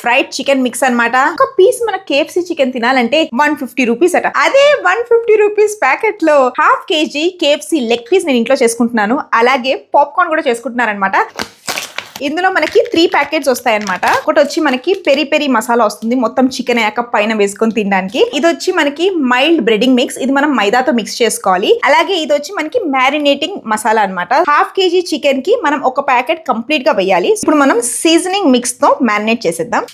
Fried chicken mix అన్నమాట. ఒక piece మన KFC చికెన్ తినాలంటే 150 రూపీస్ అట. అదే 150 రూపీస్ ప్యాకెట్ లో ½ kg KFC లెగ్ పీస్ నేను ఇంట్లో చేసుకుంటున్నాను. అలాగే పాప్కార్న్ కూడా చేసుకుంటున్నాను అనమాట. ఇందులో మనకి 3 ప్యాకెట్స్ వస్తాయన్నమాట. ఒకటి వచ్చి మనకి పెరి పెరి మసాలా వస్తుంది, మొత్తం చికెన్ అయ్యాక పైన వేసుకొని తినడానికి. ఇది వచ్చి మనకి మైల్డ్ బ్రెడింగ్ మిక్స్, ఇది మనం మైదాతో మిక్స్ చేసుకోవాలి. అలాగే ఇది వచ్చి మనకి మ్యారినేటింగ్ మసాలా అన్నమాట. ½ kg చికెన్ కి మనం ఒక ప్యాకెట్ కంప్లీట్ గా వేయాలి. ఇప్పుడు మనం సీజనింగ్ మిక్స్ తో మ్యారినేట్ చేసేద్దాం.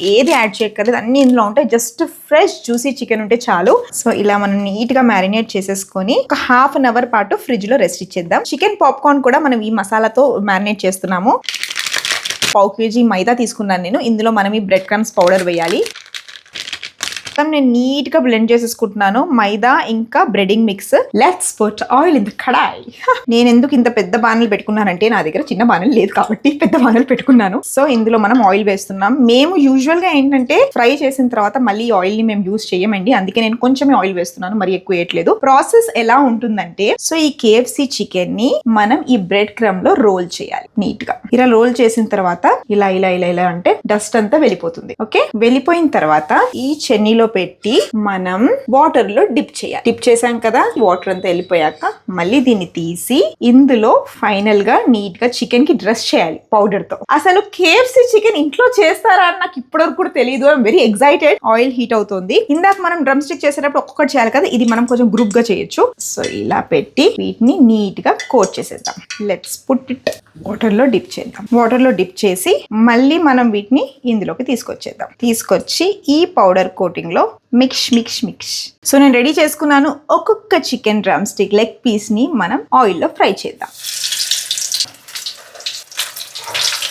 ఏది యాడ్ చేయక్కర్లేదు, అన్ని ఇందులో ఉంటాయి. జస్ట్ ఫ్రెష్ జ్యూసీ చికెన్ ఉంటే చాలు. సో ఇలా మనం నీట్ గా మ్యారినేట్ చేసేసుకొని ఒక ½ an hour పాటు ఫ్రిడ్జ్ లో రెస్ట్ ఇచ్చేద్దాం. చికెన్ పాప్కార్న్ కూడా మనం ఈ మసాలాతో మ్యారినేట్ చేస్తున్నాము. ½ kg మైదా తీసుకున్నాను నేను. ఇందులో మనం ఈ బ్రెడ్ క్రమ్స్ పౌడర్ వేయాలి. నేను నీట్ గా బ్లెండ్ చేసేసుకుంటున్నాను మైదా ఇంకా breading mix. Let's put oil in the kadai. నేను ఎందుకు ఇంత పెద్ద బాణలు పెట్టుకున్నానంటే నా దగ్గర చిన్న బాణలు లేదు కాబట్టి పెద్ద బాణలు పెట్టుకున్నాను. సో ఇందులో మనం ఆయిల్ వేస్తున్నాం. మేము యూజువల్ గా ఏంటంటే ఫ్రై చేసిన తర్వాత మళ్ళీ ఆయిల్ ని మేము యూజ్ చేయమండి, అందుకే నేను కొంచెమే ఆయిల్ వేస్తున్నాను, మరి ఎక్కువ వేయట్లేదు. ప్రాసెస్ ఎలా ఉంటుందంటే, సో ఈ KFC చికెన్ ని మనం ఈ బ్రెడ్ క్రమ్ లో రోల్ చేయాలి. నీట్ గా ఇలా రోల్ చేసిన తర్వాత ఇలా ఇలా ఇలా ఇలా అంటే డస్ట్ అంతా వెళ్ళిపోతుంది. ఓకే, వెళ్ళిపోయిన తర్వాత ఈ చెన్నీలో పెట్టి మనం వాటర్ లో డిప్ చేయాలి. డిప్ చేసాం కదా, వాటర్ అంతా వెళ్ళిపోయాక మళ్ళీ దీన్ని తీసి ఇందులో ఫైనల్ గా నీట్ గా చికెన్ కి డ్రెస్ చేయాలి పౌడర్ తో. అసలు KFC చికెన్ ఇంట్లో చేస్తారా అని నాకు ఇప్పటివరకు కూడా తెలియదు. I'm very excited. Oil heat అవుతుంది. ఇందాక మనం డ్రమ్ స్టిక్ చేసేటప్పుడు ఒక్కొక్కటి చేయాలి కదా, ఇది మనం కొంచెం గ్రూప్ గా చేయొచ్చు. సో ఇలా పెట్టి వీటిని నీట్ గా కోట్ చేసేద్దాం. లెట్స్ పుట్ ఇట్ వాటర్ లో డిప్ చేద్దాం. వాటర్ లో డిప్ చేసి మళ్ళీ మనం వీటిని ఇందులోకి తీసుకొచ్చేద్దాం. తీసుకొచ్చి ఈ పౌడర్ కోటింగ్ లో మిక్స్ మిక్స్ మిక్స్. సో నేను రెడీ చేసుకున్నాను. ఒక్కొక్క chicken drumstick leg piece ని మనం ఆయిల్ లో ఫ్రై చేద్దాం.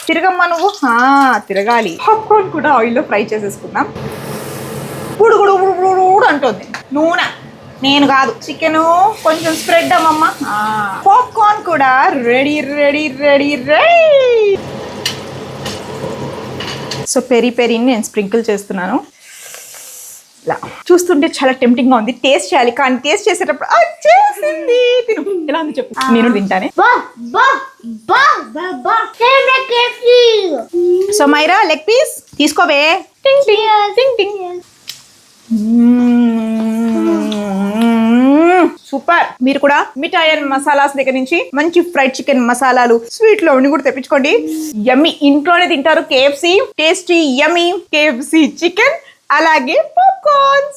తిరగమ్మా నువ్వు. తిరగాలి. పాప్కార్న్ కూడా ఆయిల్ లో ఫ్రై చేసేసుకుందాం. గుడుగుడు అంటుంది నూనె, నేను కాదు. చికెన్ కొంచెం స్ప్రెడ్ అమ్మమ్మ. పాప్కార్న్ కూడా ready ready ready ready. So peri పెరిని నేను స్ప్రింకిల్ చేస్తున్నాను. ఇలా చూస్తుంటే చాలా టెంప్టింగ్ గా ఉంది. టేస్ట్ చేయాలి, కానీ టేస్ట్ చేసేటప్పుడు వచ్చేసింది. తిను, ఎలా ఉంది చెప్పు. నేను తింటానే. సో మైరా లెగ్ పీస్ తీసుకోవే. టింగ్ టింగ్ టింగ్ టింగ్. సూపర్. మీరు కూడా మిఠాయి మసాలాస్ దగ్గర నుంచి మంచి ఫ్రైడ్ చికెన్ మసాలాలు, స్వీట్ లో కూడా తెప్పించుకోండి. యమ్మీ, ఇంట్లోనే తింటారు KFC. టేస్టీ యమ్మీ KFC చికెన్ అలాగే పాప్కార్న్.